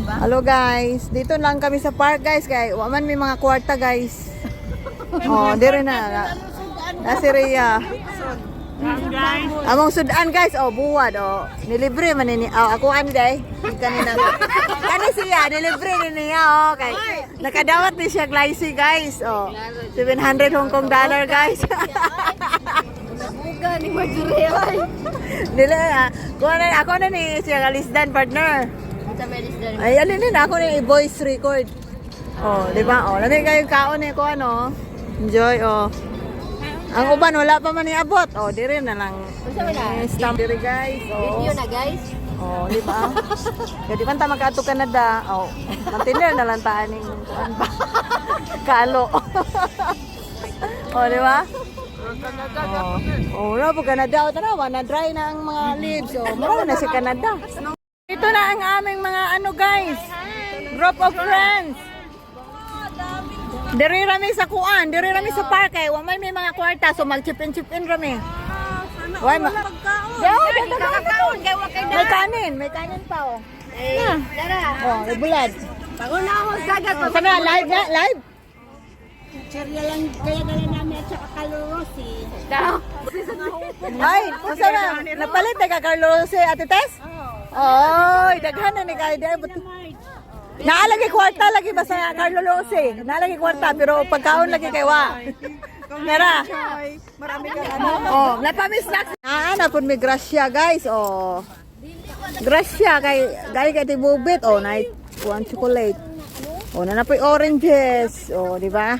Hello guys, dito lang kami sa park guys. Kaya waman may mga kwarta guys. Oh, dire na. Nasi Rhea. Among sudan guys, oh buwad oh. Nilibre man ni ako ani day. Kanina. Kani siya nilibre ni niya oh kay nakadawat ni siya glycine guys. Oh. 700 Hong Kong dollar guys. Buga ni Marjorie ay. Nila ako na ni siya Lisdan partner. Sa Melisdan. Ay alin ako ni voice record. Oh, di ba? Oh, lami kayo kaon ko ano. Enjoy oh. Ang uban wala pa man iabot. Oh, dire na lang. Unsa man na? Stamp dire guys. Oh. Video na guys. Oh, di ba? Kaya di man ta magkaato Canada. Oh, mantiner na lang taan ning kuan ba. Kalo. Oh, di ba? Oh, wala po Canada. O tanawa, na-dry na ang mga leaves. Oh, mara na si Canada. Ito na ang aming mga ano guys. Group of friends. Diri rami sa kuan, diri rami sa park kay wa man may mga kwarta so mag-chip-in rami. Why ma? Kakakaon kay wa kay May kanin pa oh. Dara. Oh, may bulad. Bago na ako sa dagat. Oh, sana live na, live. Cherya lang kaya dala namin at saka kalorosi. Daw. Ay, sana napalit ka Carlos Ate Tess? Oy, daghan na ni kay der but naalagi kwarta lagi ba sa Carlo Lose? Naalagi kwarta pero pagkaon lagi kay wa. Nara. Marami ka ano. Oh, napamis snacks. Na pud mi grasya guys. Oh. Grasya kay tibubit. Oh, na one chocolate. Oh, na napoy oranges. Oh, di ba?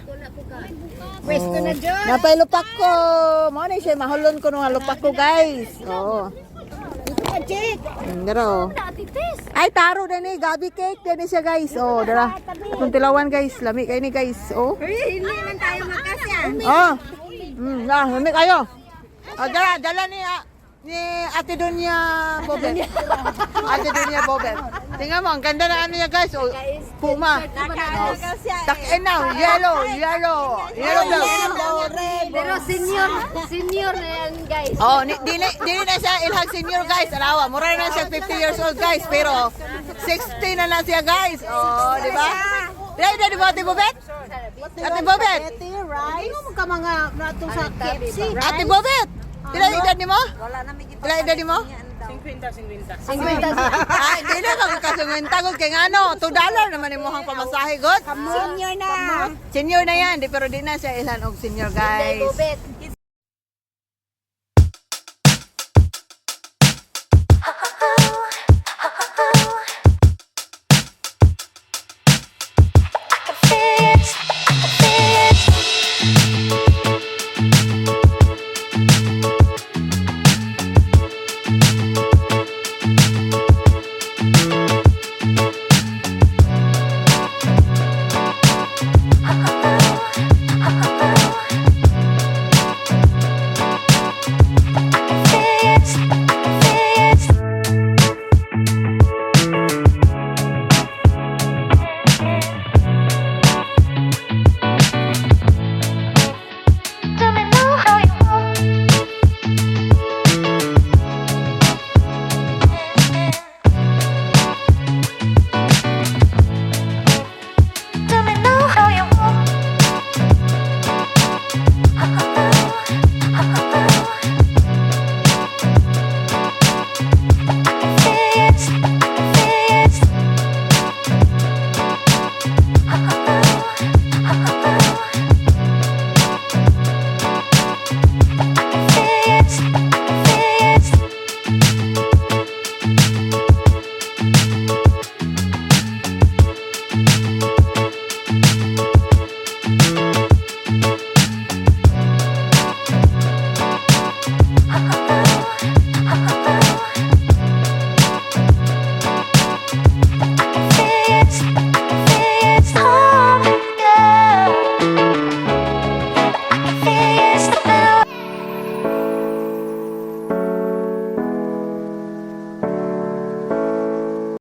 Pwesto na dyan. Napay lupak ko. Mo ni siya mahulon ko nung lupak ko guys. Oh. Check. Dara. Ay taro din ni gabi cake din siya guys. Oh, dara. Kung tilawan guys, lami kayo ni guys. Oh. Hindi man tayo magkasya. Oh. Lami kayo. Oh, dala ni Ate Dunya Bobet. Ate Dunya Bobet. Tingnan mo, ang ganda na ano niya guys. Oh, puma. Oh. Takin na, yellow blouse. Pero senior na yan guys. Oh, dili na siya ilhag senior guys. Alawa, mura na siya 50 years old guys, pero 60 na lang siya guys. Oh, di ba? Di ba Ate Bobet? Ate Bobet. Hindi mo ka mga nato sa KFC. Ate Bobet. Pila edad nimo? Pila edad nimo? 50. Ay, dili ka kasungwenta gud kay ngano, $2 naman imong pamasahe gud. Senior na. Senior na yan, pero di na siya ilan og senior guys. Bobet.